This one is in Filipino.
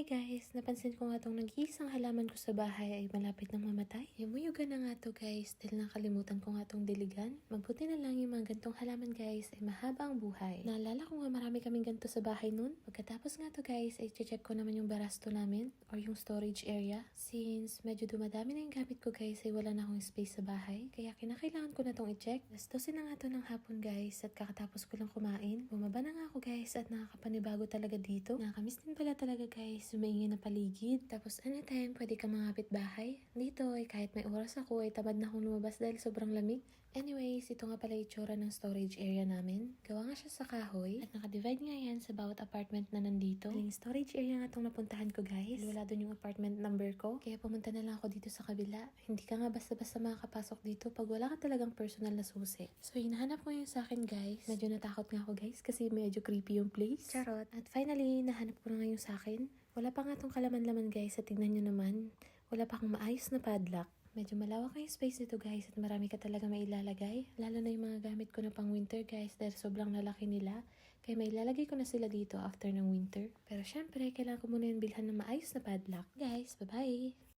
guys, napansin ko nga tong nag-iisang halaman ko sa bahay ay malapit nang mamatay. Muyuga na nga to guys dahil nakalimutan ko nga tong diligan. Mabuti na lang yung mga gantong halaman guys ay mahaba ang buhay. Naalala ko nga marami kaming ganito sa bahay nun. Pagkatapos nga to guys ay check ko naman yung barasto namin or yung storage area. Since medyo dumadami na yung gamit ko guys ay wala na akong space sa bahay. Kaya kinakailangan ko na tong i-check. Alas 12 na nga to ng hapon guys at kakatapos ko lang kumain. Bumaba na nga ako guys at nakakapanibago talaga dito. Nakakamiss din pala talaga guys, sumaingin na paligid. Tapos anytime pwede ka mangapit bahay. Dito ay kahit may oras ako ay tamad na akong lumabas dahil sobrang lamig. Anyways, ito nga pala itsura ng storage area namin. Gawa nga siya sa kahoy at nakadivide nga yan sa bawat apartment na nandito. Yung storage area nga itong napuntahan ko guys. Wala doon yung apartment number ko. Kaya pumunta na lang ako dito sa kabila. Hindi ka nga basta-basta makakapasok dito pag wala ka talagang personal na susi. So hinahanap ko yung sa akin guys. Medyo natakot nga ako guys kasi medyo creepy yung place. Charot. At finally, nahanap ko na nga yung sa akin. Wala pa nga tong kalaman-laman guys at tignan nyo naman. Wala pa akong maayos na padlock. Medyo malawak yung space dito guys at marami ka talaga mailalagay. Lalo na yung mga gamit ko na pang winter guys dahil sobrang lalaki nila. Kaya mailalagay ko na sila dito after ng winter. Pero syempre, kailangan ko muna yung bilhan ng maayos na padlock. Guys, bye-bye!